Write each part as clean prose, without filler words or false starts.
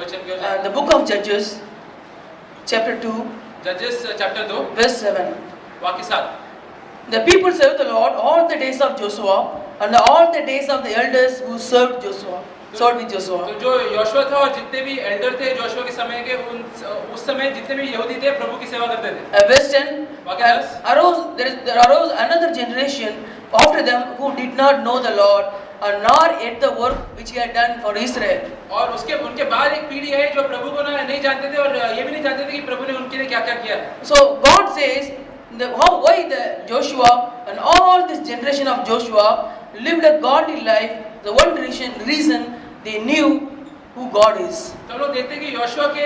वचन की ओर जाएं। The book of Judges, chapter 2, जजेस चैप्टर 2 verse 7. वाक्य 7। The people served the Lord all the days of Joshua and all the days of the elders who served Joshua. Served with Joshua. तो जो Yoshua था और जितने भी Elder थे Joshua के समय के उस समय जितने भी यहूदी थे प्रभु की सेवा करते थे। Verse 10. वाक्य 10। There arose another generation after them who did not know the Lord and nor yet the work which he had done for Israel. और उनके बाद एक पीढ़ी है जो प्रभु को नहीं जानते थे और ये भी नहीं जानते थे कि प्रभु ने उनके लिए क्या-क्या किया। So God says why the Joshua and all this generation of Joshua lived a godly life. The one reason they knew who God is. तो हम लोग देखते हैं कि योशुआ के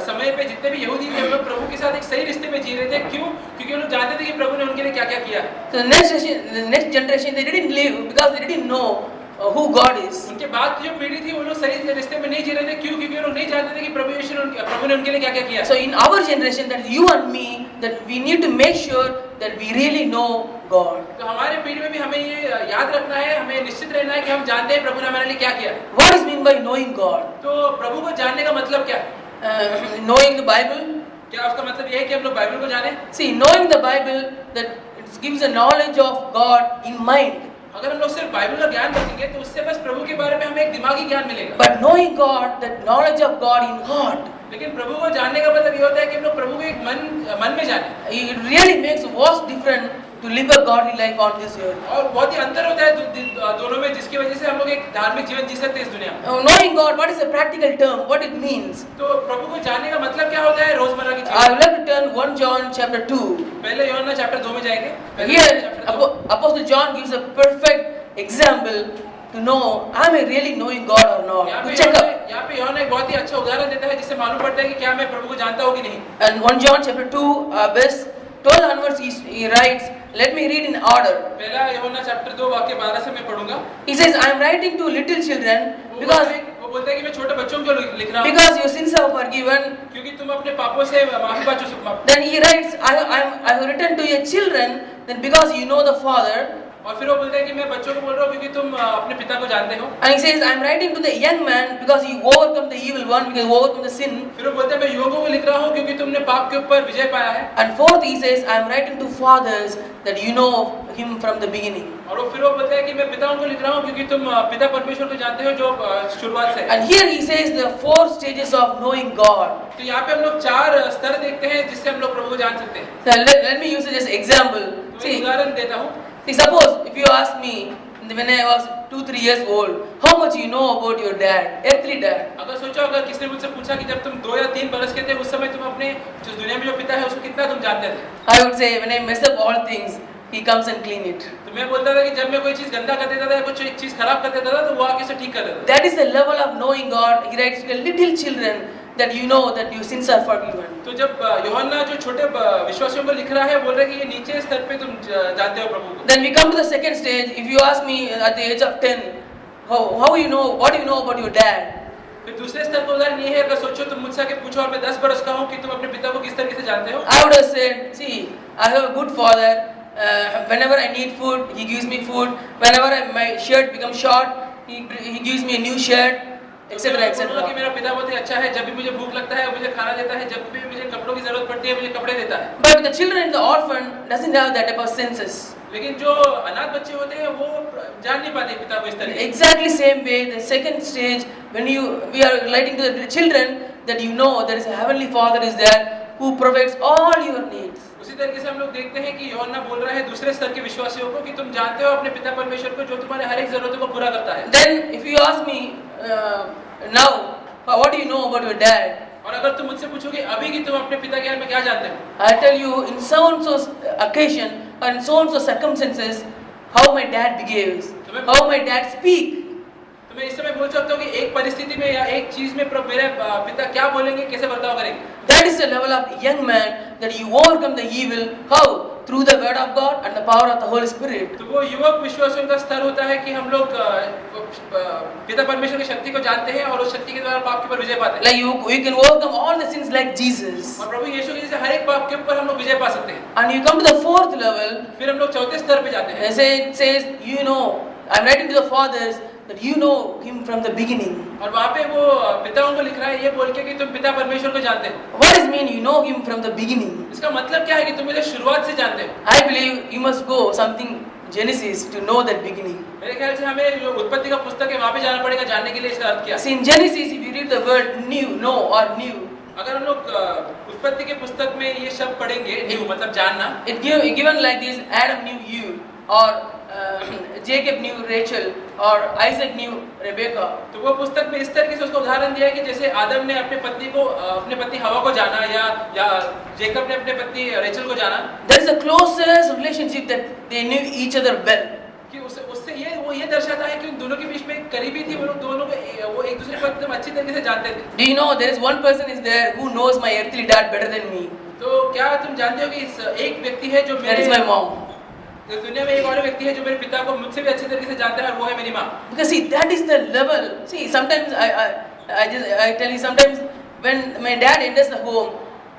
समय पे जितने भी यहूदी थे वो लोग प्रभु के साथ एक सही रिश्ते में जी रहे थे। क्यों? क्योंकि वो लोग जानते थे कि प्रभु ने उनके लिए क्या-क्या किया। So the next generation they didn't live because they didn't know who God is. उनके बाद की जो पीढ़ी थी वो लोग सही रिश्ते में नहीं जी रहे थे। क्यों? क्योंकि वो लोग नहीं जानते थे कि प्रभु ने उनके लिए क्या-क्या किया। So in our generation, that you and me, that we need to make sure that we really know God. तो हमारे पीढ़ी में भी हमें ये याद रखना है, हमें निश्चित रहना है कि हम जानते हैं प्रभु ने हमारे लिए क्या किया। What is meant by knowing God? तो प्रभु को जानने का मतलब क्या है? Knowing the Bible. क्या उसका मतलब ये है कि हम लोग बाइबल को जाने? See, knowing the Bible, that it gives a knowledge of God in mind. अगर हम लोग सिर्फ बाइबल का ज्ञान रखेंगे तो उससे बस प्रभु के बारे में हमें एक दिमागी ज्ञान मिलेगा। But knowing God, that knowledge of God in heart. लेकिन प्रभु को जानने का मतलब ये होता है कि हम लोग प्रभु को एक मन में जाने। It really makes vast difference to live a godly life on this earth. और बहुत ही अंतर होता है दोनों में, जिसकी वजह से हम लोग एक धार्मिक जीवन जी सकते हैं इस दुनिया में। Knowing God, what is a practical term? What it means? तो प्रभु को जानने का मतलब क्या होता है रोजमर्रा की I जीवन? would like to turn 1 John chapter 2. पहले यूहन्ना चैप्टर 2 में जाएंगे। Here, Apostle John gives a perfect example to know am I really knowing God or not. To check up. यहाँ पे यूहन्ना एक बहुत ही अच्छा उदाहरण देता है जिससे मालूम पड़ता है कि क्या मैं प्रभु को जानता हूँ कि नहीं। And 1 John chapter 2 verse 12 onwards he writes, let me read in order. पहला यूहन्ना चैप्टर 2 वाक्य 12 से मैं पढ़ूंगा। He says, I am writing to little children because वो बोलता है कि मैं छोटे बच्चों को लिख रहा हूँ because your sins are forgiven. क्योंकि तुम अपने पापों से माफी पा चुके हो। Then he writes, I have written to your children then because you know the Father. और फिर वो बोलता है कि मैं बच्चों को बोल रहा हूँ क्योंकि तुम अपने पिता को जानते हो। And he says, I am writing to the young man because he overcome the evil one, because he overcome the sin. फिर वो बोलता है मैं युवकों को लिख रहा हूँ क्योंकि तुमने पाप के ऊपर विजय पाया है। And fourth he says, I am writing to fathers that you know him from the beginning. और वो फिर वो बोलता है कि मैं पिताओं को लिख रहा हूँ क्योंकि तुम पिता परमेश्वर को जानते हो जो शुरुआत से। And here he says the 4 stages of knowing God. तो यहाँ पे हम लोग 4 स्तर देखते हैं जिससे हम लोग प्रभु को जान सकते हैं। So let me use it as example. मैं उदाहरण देता हूँ। See, suppose if you ask me when I was 2-3 years old, how much you know about your dad, earthly dad? अगर सोचो अगर किसी ने मुझसे पूछा कि जब तुम 2 या 3 बरस के थे उस समय तुम अपने जो दुनिया में जो पिता है उसको कितना तुम जानते थे? I would say when I mess up all things, he comes and clean it. तो मैं बोलता था कि जब मैं कोई चीज गंदा कर देता था या कुछ एक चीज खराब कर देता था तो वो आके उसे ठीक कर देता था। That is the level of knowing God. He writes to little children that you know that your sins are forgiven. तो जब यूहन्ना जो छोटे विश्वासियों को लिख रहा है बोल रहा है कि ये नीचे स्तर पे तुम जानते हो प्रभु को। Then we come to the second stage. If you ask me at the age of 10, how you know, what do you know about your dad? फिर दूसरे स्तर का उदाहरण ये है अगर सोचो तुम मुझसे आके पूछो और मैं 10 बरस का हूँ कि तुम अपने पिता को किस तरीके से जानते हो? I would have said, see, I have a good father. Whenever I need food, he gives me food. Whenever my shirt becomes short, he gives me a new shirt, etc. etc. कि मेरा पिता बहुत ही अच्छा है, जब भी मुझे भूख लगता है मुझे खाना देता है, जब भी मुझे कपड़ों की जरूरत पड़ती है मुझे कपड़े देता है। But the children in the orphan doesn't have that type of senses. लेकिन जो अनाथ बच्चे होते हैं वो जान नहीं पाते पिता को इस तरीके। Exactly same way, the second stage when we are writing to the children that you know there is a heavenly Father is there who provides all your needs. उसी तरीके से हम लोग देखते हैं कि यूहन्ना बोल रहा है दूसरे स्तर के विश्वासियों को कि तुम जानते हो अपने पिता परमेश्वर को जो तुम्हारे हर एक जरूरतों को पूरा करता है। Then if you ask me now, what do you know about your dad? और अगर तुम मुझसे पूछोगे अभी कि तुम अपने पिता के बारे में क्या जानते हो? I tell you in so and so occasion and so and so circumstances how my dad behaves, how my dad speak. तो मैं इस समय बोल सकता हूँ कि एक परिस्थिति में या एक चीज में मेरे पिता क्या बोलेंगे, कैसे बर्ताव करेंगे। That is the level of young man that you overcome the evil. How? Through the word of God and the power of the Holy Spirit. तो वो युवक विश्वासियों का स्तर होता है कि हम लोग पिता परमेश्वर की शक्ति को जानते हैं और उस शक्ति के द्वारा पाप के ऊपर विजय पाते हैं। Like we can overcome all the sins like Jesus. और प्रभु यीशु के जैसे हर एक पाप के ऊपर हम लोग विजय पा सकते हैं। And you come to the 4th level. फिर हम लोग चौथे स्तर पे जाते हैं। It says, you know, I'm writing to the fathers that you know Him from the beginning. और वहाँ पे वो पिताओं को लिख रहा है ये बोल के कि तुम पिता परमेश्वर को जानते हो। What does mean you know Him from the beginning? इसका मतलब क्या है कि तुम इसे शुरुआत से जानते हो। I believe you must go something Genesis to know that beginning. मेरे ख्याल से हमें जो उत्पत्ति का पुस्तक है वहाँ पे जाना पड़ेगा जानने के लिए इसका अर्थ क्या है। See, in Genesis, if you read the word new, know or new, अगर हम लोग उत्पत्ति के पुस्तक में ये शब्द पढ़ेंगे न्यू मतलब जानना, it given like this: Adam knew you, or Jacob knew Rachel, or Isaac knew Rebecca. तो वो पुस्तक में इस तरीके से उसको उदाहरण दिया है कि जैसे आदम ने अपने पत्नी हवा को जाना या जेकब ने अपने पत्नी रेचल को जाना। There is a closest relationship that they knew each other well. कि उससे ये दर्शाता है कि उन दोनों के बीच में करीबी थी, वो लोग दोनों को वो एक दूसरे को एकदम अच्छी तरीके से जानते थे। Do you know there is one person is there who knows my earthly dad better than me? तो क्या तुम जानते हो कि एक व्यक्ति है जो That is my mom. दुनिया में एक और व्यक्ति है जो मेरे पिता को मुझसे भी अच्छी तरीके से जानता है और वो है मेरी माँ। Because see, that is the level. See, sometimes I tell you, sometimes when my dad enters the home,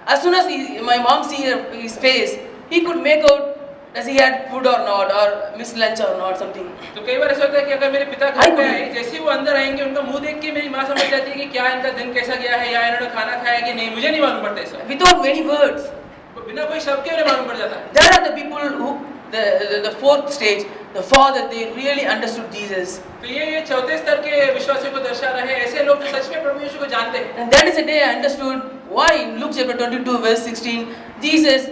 as soon as my mom sees his face, he could make out does he had food or not, or missed lunch or not, something. तो कई बार ऐसा होता है कि अगर मेरे पिता घर पे आए, जैसे ही वो अंदर आएंगे उनका मुंह देख के मेरी माँ समझ जाती है कि क्या इनका दिन कैसा गया है या इन्होंने खाना खाया कि नहीं, मुझे नहीं मालूम पड़ता ऐसा। Without many words. बिना कोई शब्द के उन्हें मालूम पड़ जाता है। There are the people who the fourth stage, the father, they really understood Jesus. तो ये चौथे स्तर के विश्वासियों को दर्शा रहे हैं, ऐसे लोग जो सच में प्रभु यीशु को जानते हैं। And that is the day I understood why in Luke chapter 22 verse 16 Jesus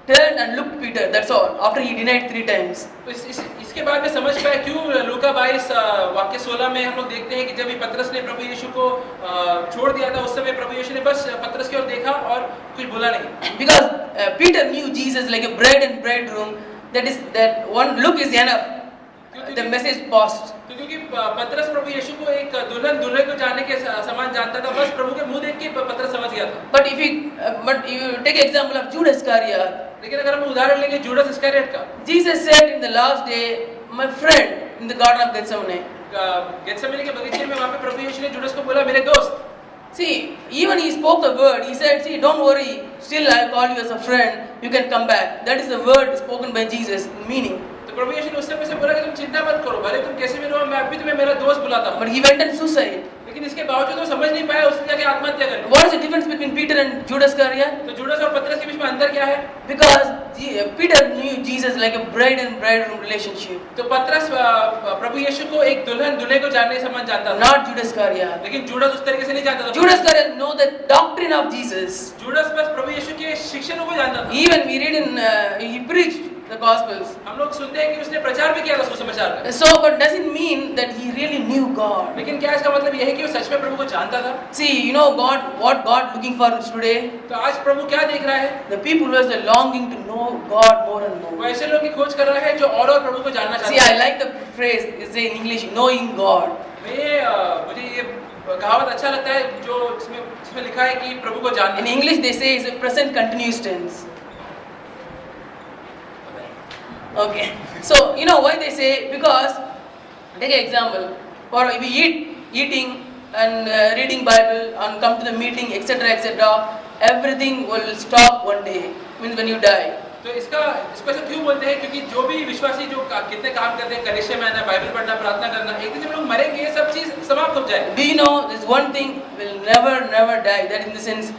turned and looked Peter, that's all, after he denied 3 times. तो इसके बाद में समझ पाया क्यों लूका 22 वाक्य 16 में हम लोग देखते हैं कि जब पतरस ने प्रभु यीशु को छोड़ दिया था उस समय प्रभु यीशु ने बस पतरस की ओर देखा और कुछ बोला नहीं। Because Peter knew Jesus like a bride and bridegroom, that one look is enough. The message passed. क्योंकि पतरस प्रभु यीशु को एक दुल्हन दूल्हे को जानने के समान जानता था, बस प्रभु के मुंह देख के पतरस समझ गया था। But you take example of Judas Iscariot. लेकिन अगर हम उदाहरण लेंगे जूडस इस्करियोट का, Jesus said in the last day, my friend, in the garden of Gethsemane. Gethsemane के बगीचे में वहाँ पे प्रभु यीशु ने जूडस को बोला मेरे दोस्त। See, even he spoke the word. He said, see, don't worry, still I call you as a friend, you can come back. That is the word spoken by Jesus, meaning. तो प्रभु यीशु ने उस समय से बोला कि तुम चिंता मत करो, भले तुम कैसे भी रहो, मैं अभी तुम्हें मेरा दोस्त बुलाता हूँ। But he went and suicide. लेकिन इसके बावजूद वो समझ नहीं पाया, उसने जाके आत्महत्या कर ली। What is the difference between Peter and Judas Iscariot? तो जूडस और पतरस के बीच में अंतर क्या है? Because Peter knew Jesus like a bride and bridegroom relationship. तो पतरस प्रभु यीशु को एक दुल्हन दूल्हे को जानने समान जानता था। Not Judas Iscariot. लेकिन जूडस उस तरीके से नहीं जानता था। Judas Iscariot know the doctrine of Jesus. Judas बस प्रभु यीशु के शिक्षणों को जानता था। Even we read in he preached the Gospels. हम लोग सुनते हैं कि उसने प्रचार भी किया था सुसमाचार का। So, but doesn't mean that he really knew God. लेकिन क्या इसका मतलब यह है कि वो सच में प्रभु को जानता था? See, you know what God looking for today? तो आज प्रभु क्या देख रहा है? The people who are longing to know God more and वो more. ऐसे लोग की खोज कर रहा है जो और प्रभु को जानना See, चाहते I हैं। like the phrase is in English, knowing God. मुझे ये कहावत अच्छा लगता है जो जिसमें लिखा है कि प्रभु को जानना। In English they say it's a present continuous tense. Okay, so you know why they say, because take an example, for if we eating and reading Bible and come to the meeting etc., everything will stop one day, means when you die. तो इसको ऐसा क्यों बोलते हैं? क्योंकि जो भी विश्वासी जो कितने काम करते हैं, कलीसिया में आना, बाइबल पढ़ना, प्रार्थना करना, एक दिन जब लोग मरेंगे ये सब चीज समाप्त हो जाएगी। Do you know this one thing will never die, that in the sense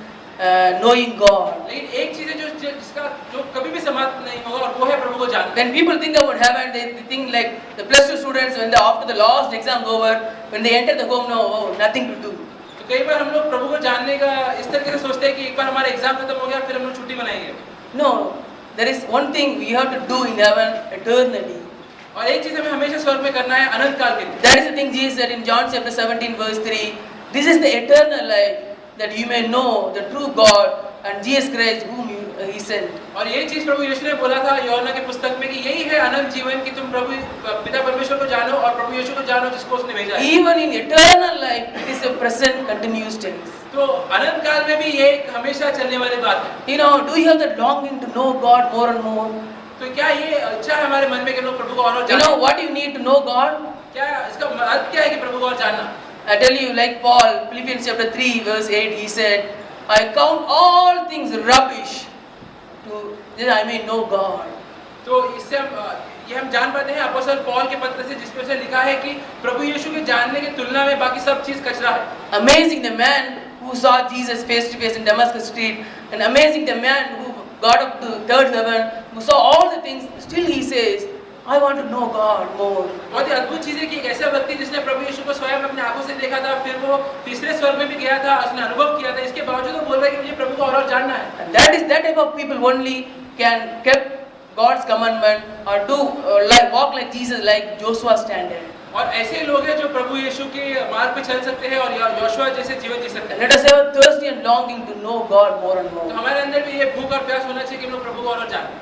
knowing God. लेकिन एक चीज है जिसका जो कभी भी समाप्त नहीं होगा और वो है प्रभु को जानना। When people think about heaven, they think like the plus 2 students when after the last exam over, when they enter the home, no, nothing to do. तो कई बार हम लोग प्रभु को जानने का इस तरीके से सोचते हैं कि एक बार हमारा एग्जाम खत्म हो गया फिर हम लोग छुट्टी मनाएंगे। No, there is one thing we have to do in heaven eternally. और एक चीज हमें हमेशा स्वर्ग में करना है अनंत काल के लिए। That is the thing Jesus said in John chapter 17 verse 3. This is the eternal life, that you may know the true God and Jesus Christ whom he sent. और ये चीज प्रभु यीशु ने बोला था यूहन्ना के पुस्तक में कि यही है अनंत जीवन कि तुम प्रभु पिता परमेश्वर को जानो और प्रभु यीशु को जानो जिसको उसने भेजा है। Even in eternal life, it is a present continuous tense. तो अनंत काल में भी ये हमेशा चलने वाली बात है। You know, do you have that longing to know God more and more? तो क्या ये अच्छा है हमारे मन में कि लोग प्रभु को और You जाने? know what you need to know God? क्या इसका अर्थ क्या है कि प्रभु को और जानना? I tell you, like Paul, Philippians chapter 3 verse 8, he said, I count all things rubbish that I may know God. तो इससे ये हम जान पाते हैं अपोस्तल पौल के पत्र से, जिसमें उसने लिखा है कि प्रभु यीशु के जानने की तुलना में बाकी सब चीज कचरा है। Amazing the man who saw Jesus face to face in Damascus street, and amazing the man who got up to third heaven, who saw all the things, still he says, I want to know God more. बहुत ही अद्भुत चीज है कि एक ऐसा व्यक्ति जिसने प्रभु यीशु को स्वयं अपने आंखों से देखा था, फिर वो तीसरे स्वर्ग में भी गया था, उसने अनुभव किया था, इसके बावजूद वो बोल रहा है कि मुझे प्रभु को और जानना है। And that type of people only can keep God's commandment or do walk like Jesus, like Joshua standard. और ऐसे लोग हैं जो प्रभु यीशु के मार्ग पे चल सकते हैं और योशुआ जैसे जीवन जी सकते हैं। Let us have a thirsty and longing to know God more and तो more. हमारे अंदर भी ये भूख और प्यास होना चाहिए कि हम लोग प्रभु को और जानें।